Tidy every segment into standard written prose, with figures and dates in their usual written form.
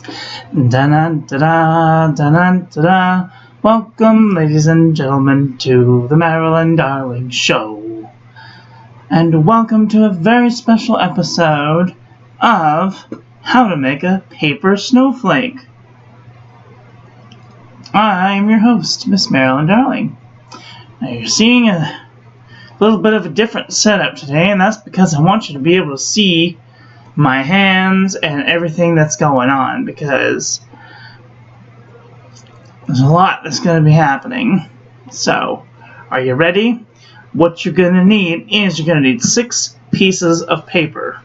Da-da-da-da-da-da-da. Welcome, ladies and gentlemen, to the Marilyn Darling Show. And welcome to a very special episode of How to Make a Paper Snowflake. I'm your host, Miss Marilyn Darling. Now you're seeing a little bit of a different setup today, and that's because I want you to be able to see my hands and everything that's going on, because there's a lot that's going to be happening. So, are you ready? What you're going to need is you're going to need 6 pieces of paper.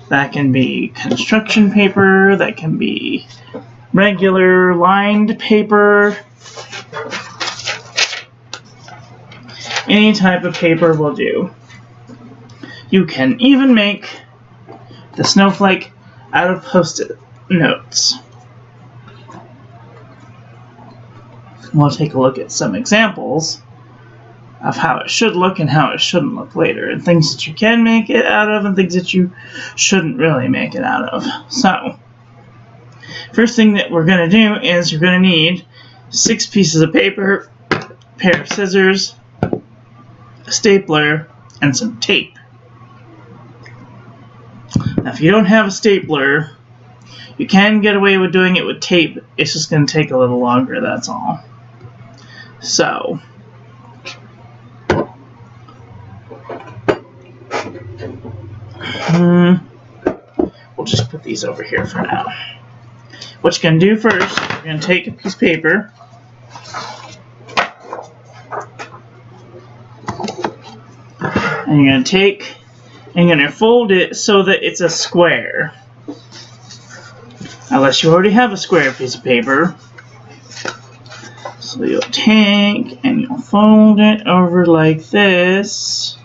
That can be construction paper, that can be regular lined paper. Any type of paper will do. You can even make the snowflake out of Post-it notes. We'll take a look at some examples of how it should look and how it shouldn't look later, and things that you can make it out of and things that you shouldn't really make it out of. So, first thing that we're going to do is you're going to need 6 pieces of paper, a pair of scissors, a stapler, and some tape. Now, if you don't have a stapler, you can get away with doing it with tape. It's just going to take a little longer, that's all. So, we'll just put these over here for now. What you're going to do first, you're going to take a piece of paper, and you're going to take and you're going to fold it so that it's a square. Unless you already have a square piece of paper. So you'll take and you'll fold it over like this.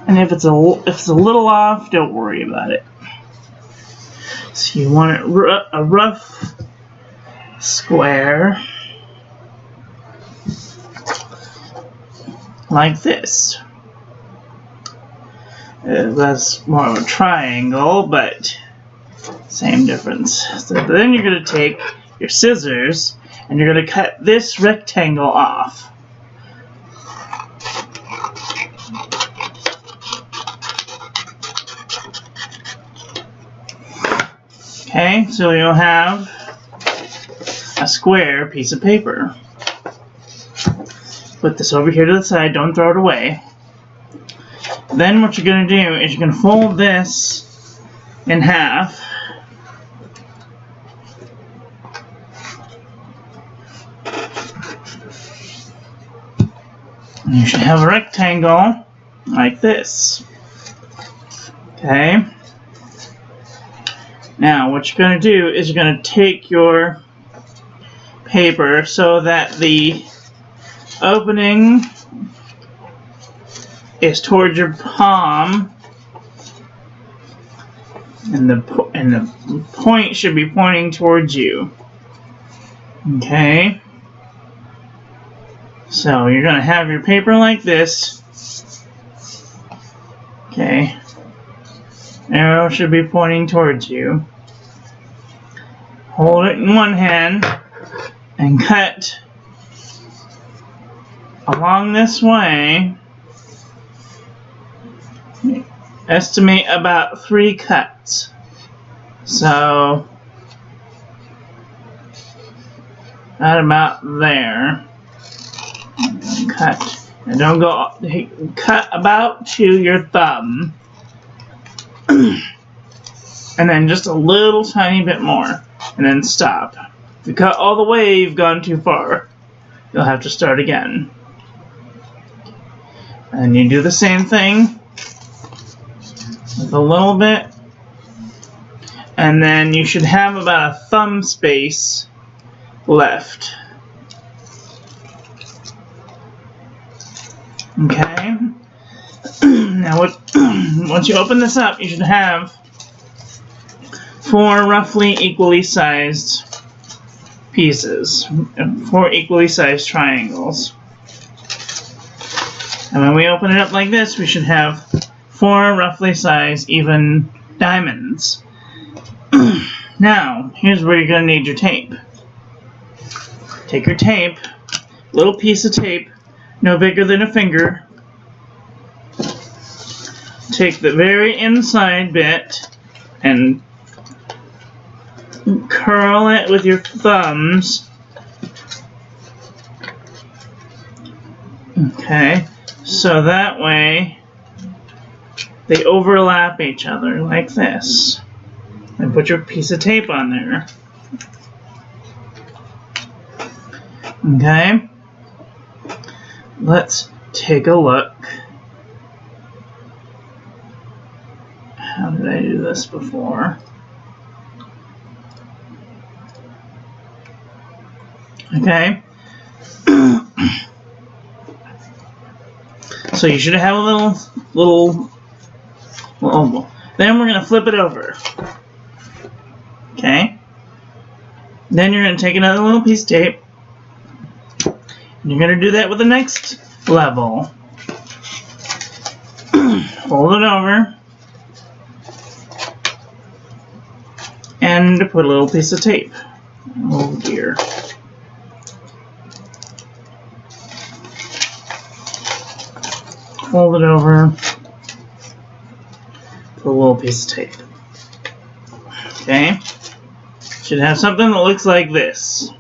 And if it's a little off, don't worry about it. So you want it a rough square like this. That's more of a triangle, but same difference. So then you're going to take your scissors and you're going to cut this rectangle off. Okay, so you'll have a square piece of paper. Put this over here to the side, don't throw it away. Then what you're going to do is you're going to fold this in half. And you should have a rectangle like this. Okay. Now what you're going to do is you're going to take your paper so that the opening is towards your palm, and the point should be pointing towards you. Okay, so you're going to have your paper like this. Okay, arrow should be pointing towards you. Hold it in one hand and cut along this way. Estimate about 3 cuts. So, at about there. Cut. And don't go, cut about to your thumb. And then just a little tiny bit more. And then stop. If you cut all the way, you've gone too far. You'll have to start again. And you do the same thing with a little bit, and then you should have about a thumb space left. Okay. Now once you open this up, you should have 4 roughly equally sized pieces, 4 equally sized triangles. And when we open it up like this, we should have 4 roughly sized even diamonds. Now, here's where you're going to need your tape. Take your tape, little piece of tape, no bigger than a finger. Take the very inside bit and curl it with your thumbs. Okay, so that way they overlap each other like this. And put your piece of tape on there. Okay, let's take a look. How did I do this before? Okay. So you should have a little. Then we're going to flip it over. Okay. Then you're going to take another little piece of tape. And you're going to do that with the next level. Fold it over. And put a little piece of tape. Oh dear. Fold it over. Put a little piece of tape. Okay. Should have something that looks like this.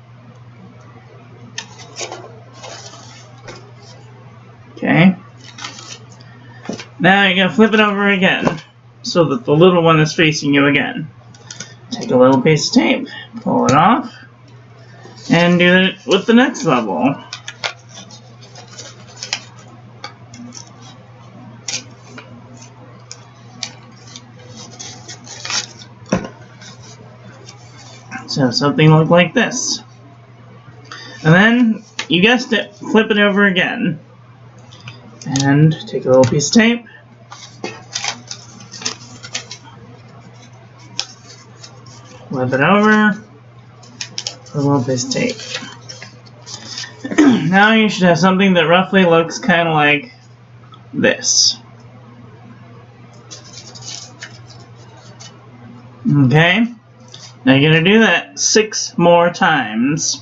Okay. Now you're going to flip it over again so that the little one is facing you again. Take a little piece of tape, pull it off, and do it with the next level. So something look like this. And then, you guessed it, flip it over again. And take a little piece of tape. Flip it over. Put a little piece of tape. Now you should have something that roughly looks kind of like this. Okay? Now you're going to do that 6 more times.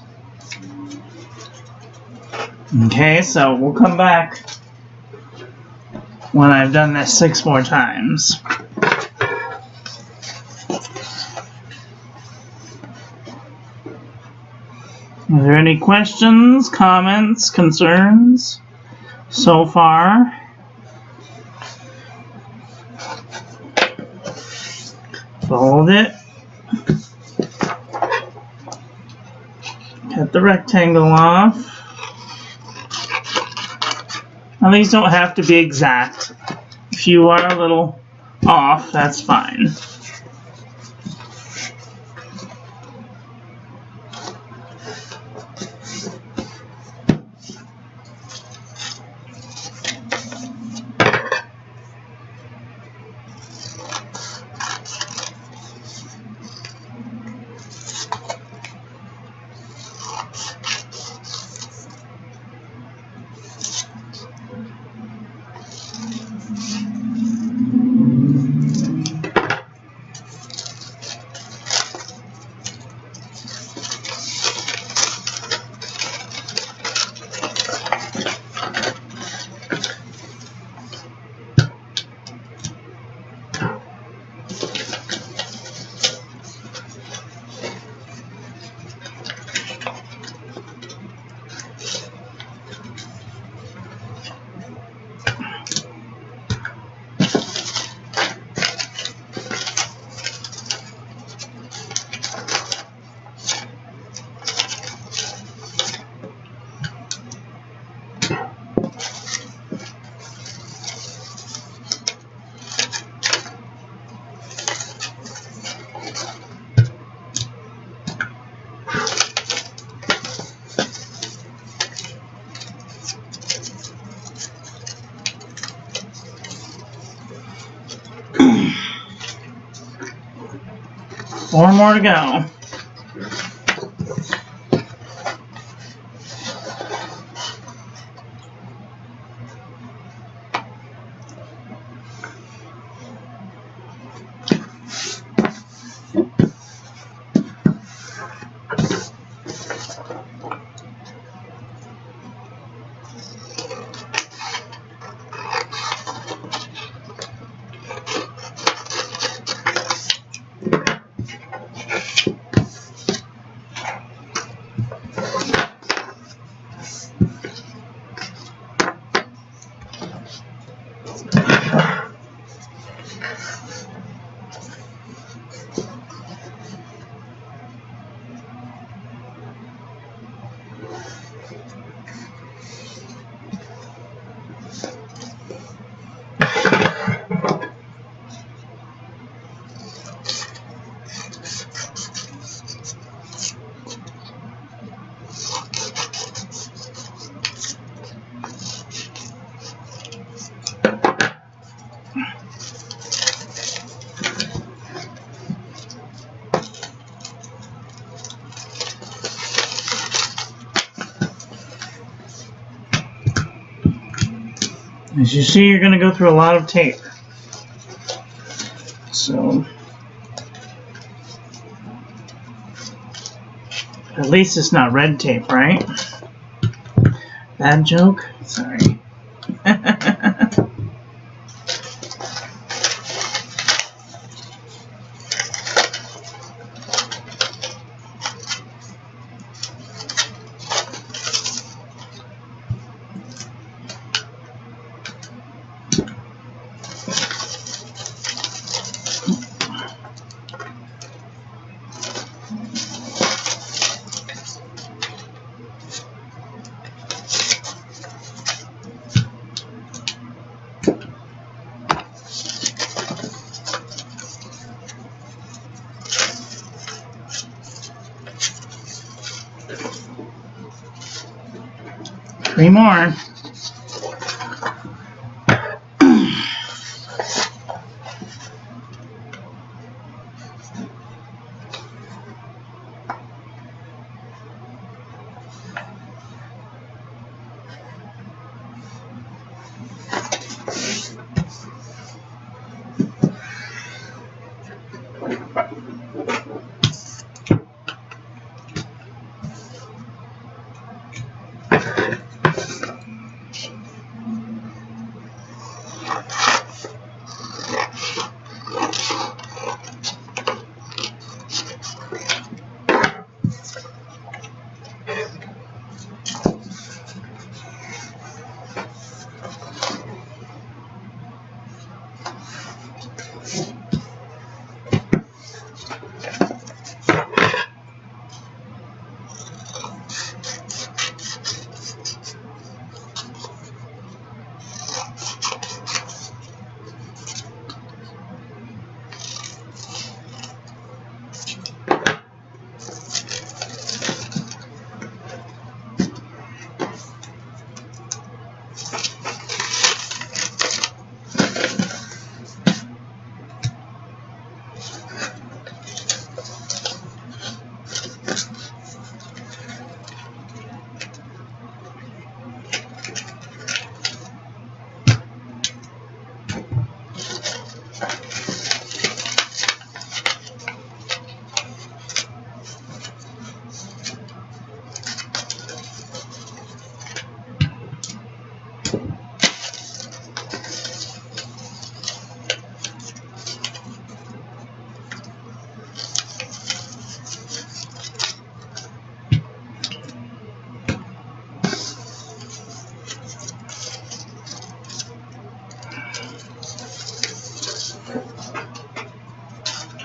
Okay, so we'll come back when I've done this 6 more times. Are there any questions, comments, concerns so far? Fold it. Cut the rectangle off. Now these don't have to be exact. If you are a little off, that's fine. Four more to go. As you see, you're going to go through a lot of tape. So, at least it's not red tape, right? Bad joke? Sorry. Three more.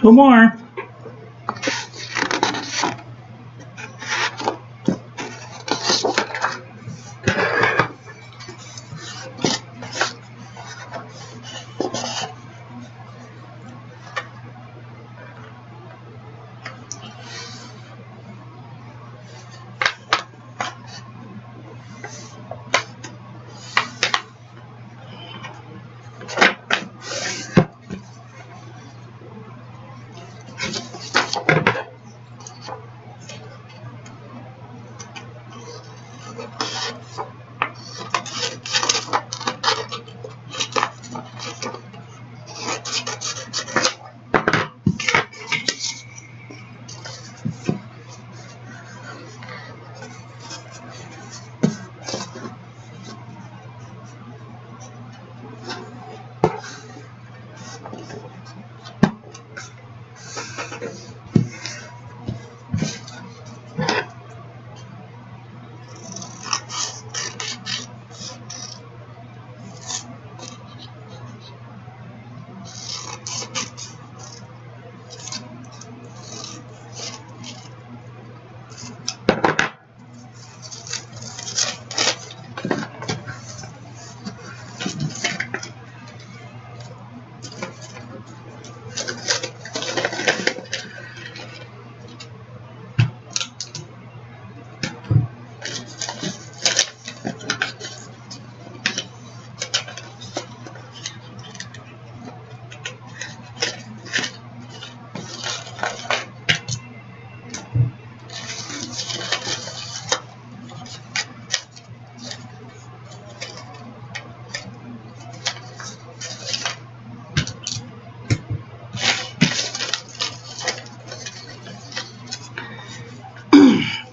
Two more.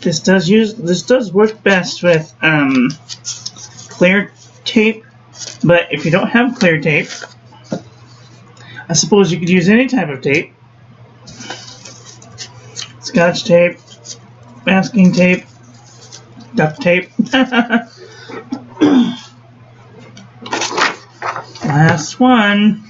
This does work best with clear tape, but if you don't have clear tape, I suppose you could use any type of tape. Scotch tape, masking tape, duct tape. Last one.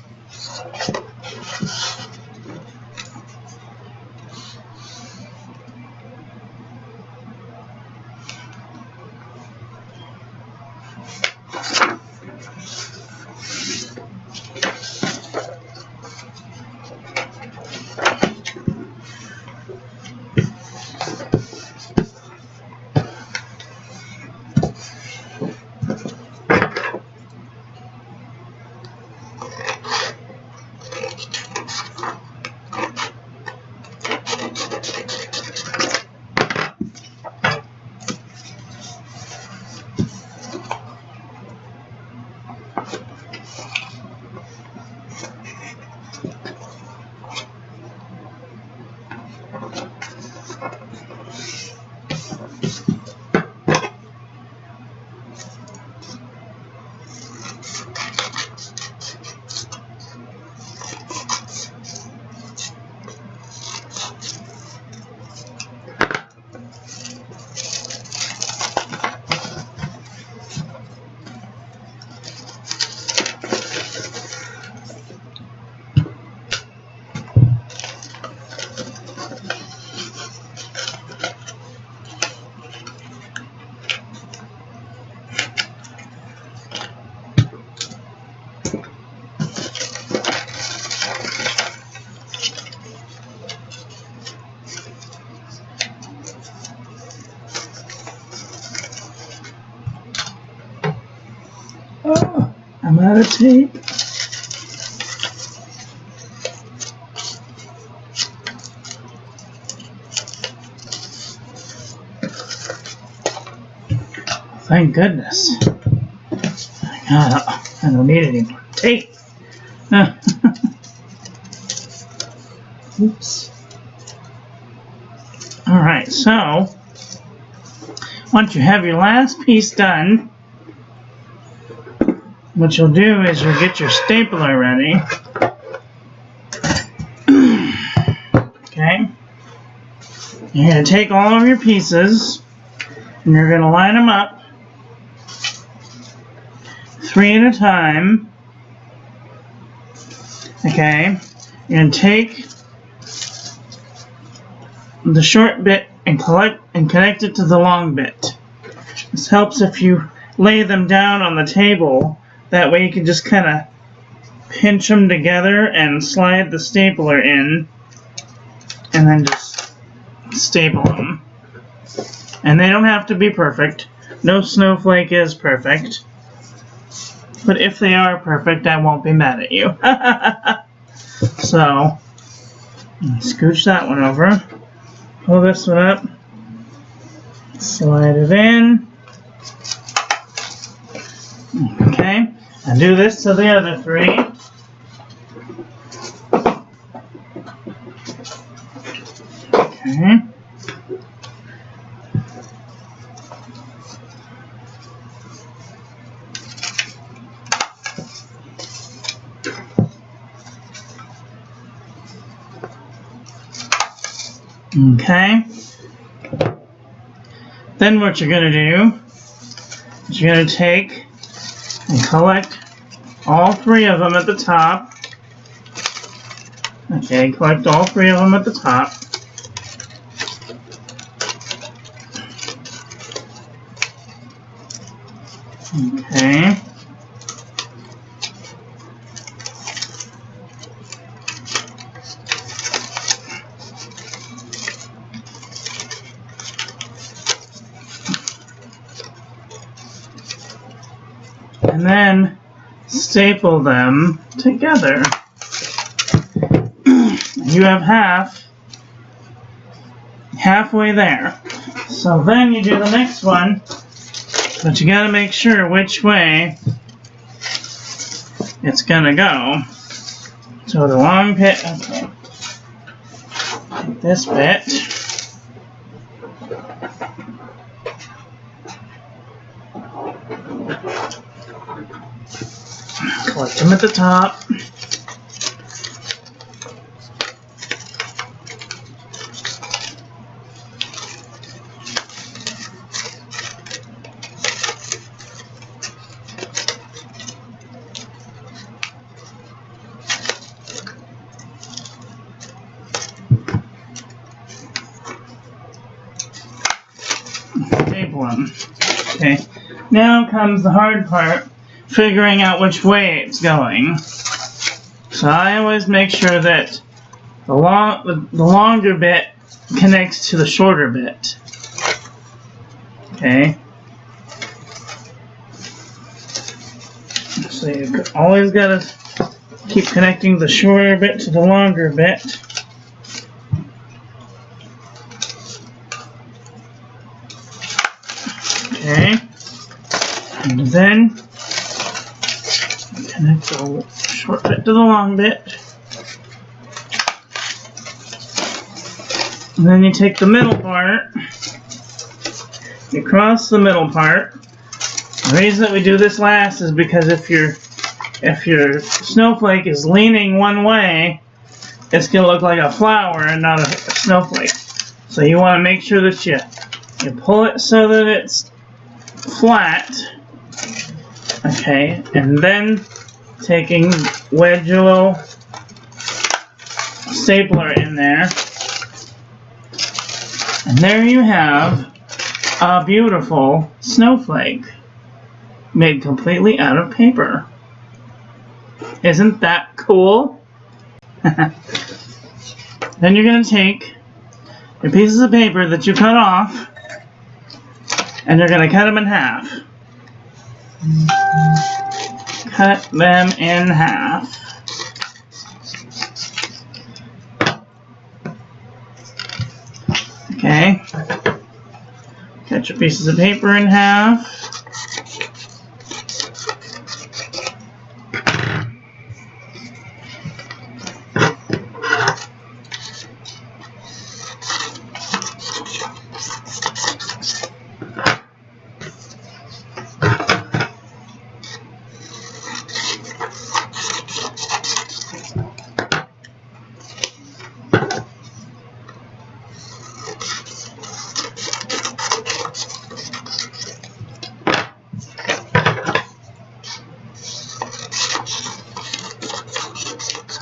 Oh, I'm out of tape. Thank goodness. I don't need any more tape. Oops. Alright, so once you have your last piece done, what you'll do is you'll get your stapler ready. Okay. You're going to take all of your pieces and you're going to line them up 3 at a time. Okay. You're going to take the short bit and connect it to the long bit. This helps if you lay them down on the table. That way you can just kind of pinch them together and slide the stapler in and then just staple them. And they don't have to be perfect. No snowflake is perfect. But if they are perfect, I won't be mad at you. So, scooch that one over. Pull this one up. Slide it in. Okay. And do this to the other 3. Okay. Okay. Then what you're going to do is you're going to take and collect all 3 of them at the top. Okay, collect all 3 of them at the top. Okay. And then staple them together. You have halfway there. So then you do the next one, but you gotta make sure which way it's gonna go. So the long bit, okay. Take this bit. Collect them at the top. Staple them. Okay. Now comes the hard part. Figuring out which way it's going. So I always make sure that the longer bit connects to the shorter bit. Okay. So you always gotta keep connecting the shorter bit to the longer bit. Okay. And then connect the short bit to the long bit. And then you take the middle part, you cross the middle part. The reason that we do this last is because if your snowflake is leaning one way, it's going to look like a flower and not a snowflake. So you want to make sure that you pull it so that it's flat. Okay, and then wedge a little stapler in there, and there you have a beautiful snowflake made completely out of paper. Isn't that cool? Then you're going to take your pieces of paper that you cut off, and you're going to cut them in half. Cut them in half. Okay. Cut your pieces of paper in half.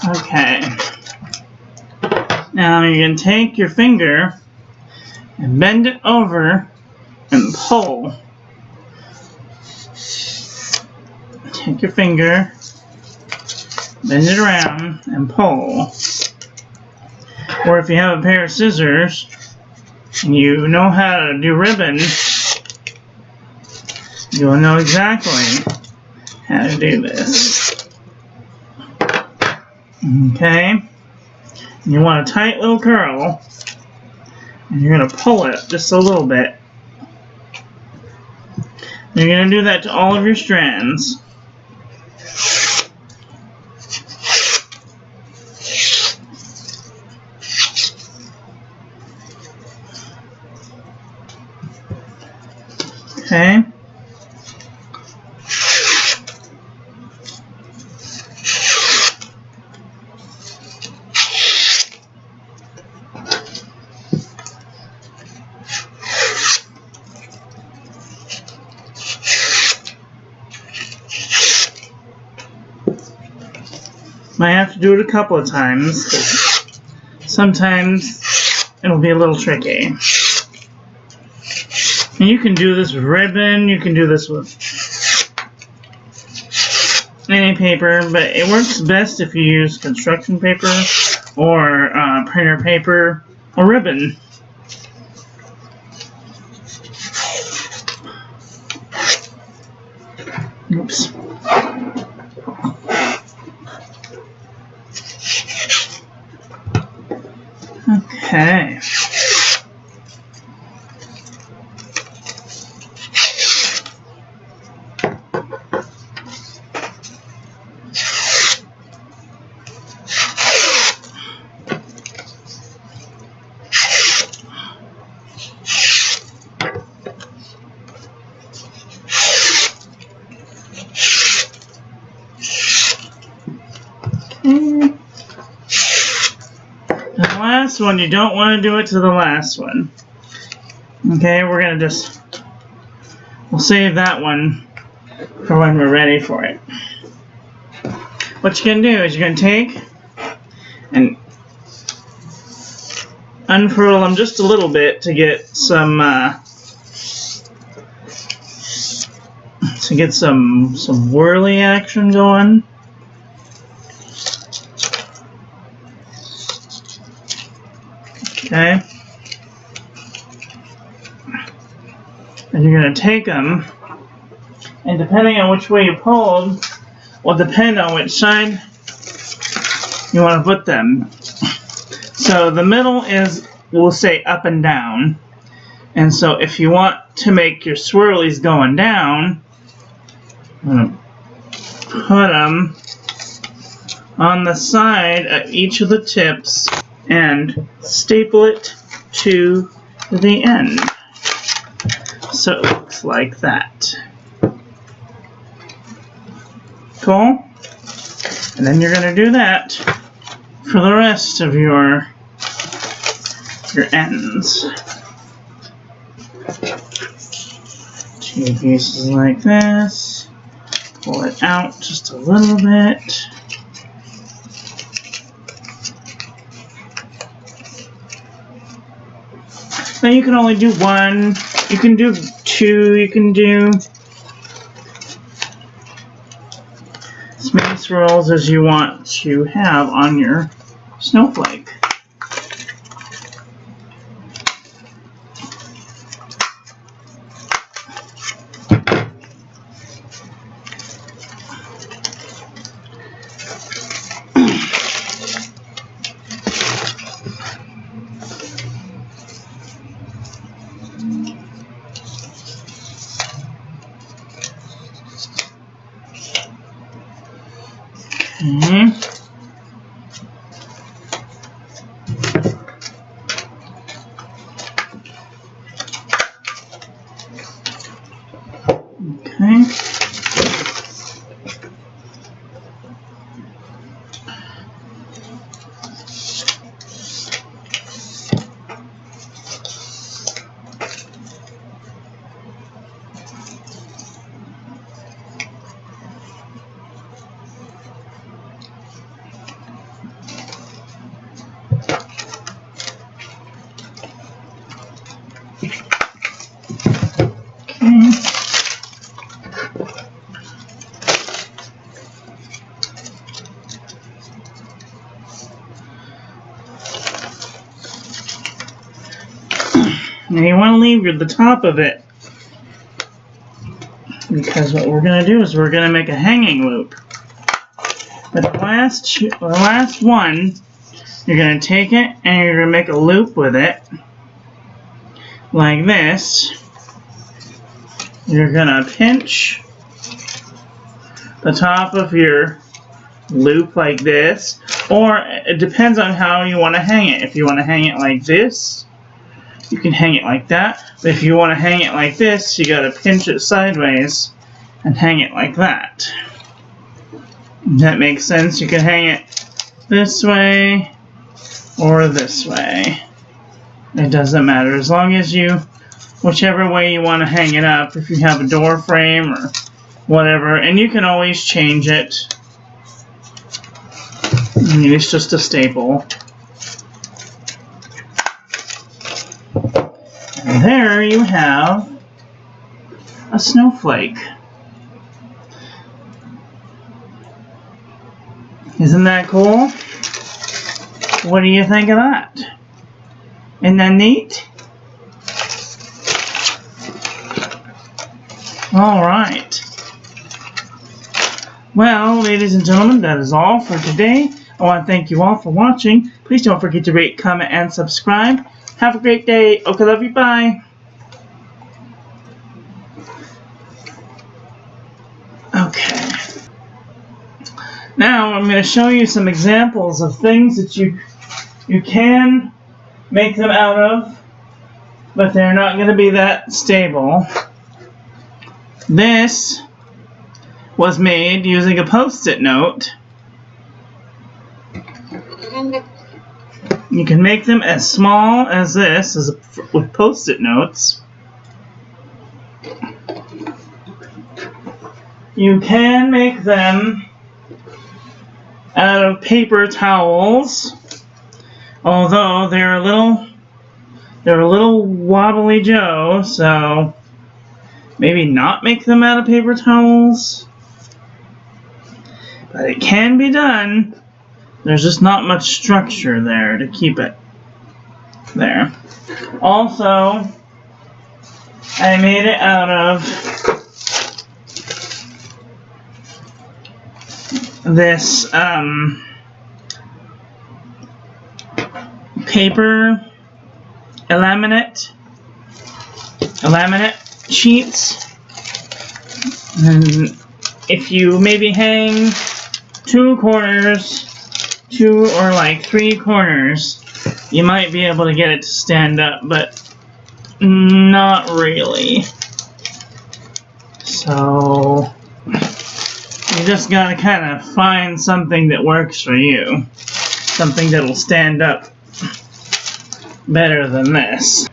Okay. Now you're going to take your finger and bend it over and pull. Take your finger, bend it around and pull. Or if you have a pair of scissors and you know how to do ribbon, you'll know exactly how to do this. Okay, and you want a tight little curl, and you're going to pull it just a little bit. You're going to do that to all of your strands. Okay. Might have to do it a couple of times, because sometimes it'll be a little tricky. And you can do this with ribbon, you can do this with any paper, but it works best if you use construction paper or printer paper or ribbon. Oops. Okay. this one, you don't want to do it to the last one. Okay, we're going to we'll save that one for when we're ready for it. What you're going to do is you're going to take and unfurl them just a little bit to get some whirly action going. Okay. And you're going to take them, and depending on which way you pulled, will depend on which side you want to put them. So the middle is, we'll say, up and down. And so if you want to make your swirlies going down, I'm going to put them on the side of each of the tips and staple it to the end. So it looks like that. Cool? And then you're going to do that for the rest of your ends. 2 pieces like this. Pull it out just a little bit. Now you can only do one, you can do two, you can do as many swirls as you want to have on your snowflake. Okay. Now you want to leave the top of it, because what we're going to do is we're going to make a hanging loop. But the last one, you're going to take it and you're going to make a loop with it, like this. You're going to pinch the top of your loop like this, or it depends on how you want to hang it. If you want to hang it like this, you can hang it like that. But if you want to hang it like this, you got to pinch it sideways and hang it like that. That makes sense. You can hang it this way or this way. It doesn't matter, as long as you, whichever way you want to hang it up, if you have a door frame or whatever, and you can always change it. I mean, it's just a staple. And there you have a snowflake. Isn't that cool? What do you think of that? Isn't that neat? Alright. Well, ladies and gentlemen, that is all for today. I want to thank you all for watching. Please don't forget to rate, comment, and subscribe. Have a great day. Okay, love you. Bye. Okay. Now I'm going to show you some examples of things that you can make them out of, but they're not going to be that stable. This was made using a Post-it note. You can make them as small as this, with Post-it notes. You can make them out of paper towels, although they're a little wobbly Joe, so maybe not make them out of paper towels. But it can be done. There's just not much structure there to keep it there. Also, I made it out of this paper laminate sheets. And if you maybe hang two or like 3 corners, you might be able to get it to stand up, but not really. So you just gotta kind of find something that works for you. Something that'll stand up better than this.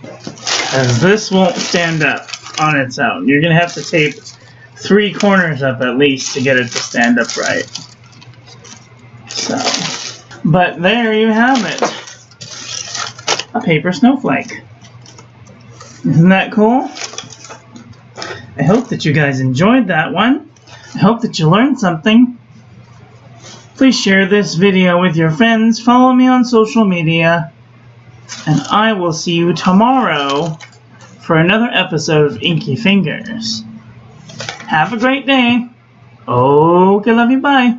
Because this won't stand up on its own. You're gonna have to tape 3 corners up at least to get it to stand up right. So, but there you have it. A paper snowflake. Isn't that cool? I hope that you guys enjoyed that one. I hope that you learned something. Please share this video with your friends, follow me on social media, and I will see you tomorrow for another episode of Inky Fingers. Have a great day. Okay, love you, bye.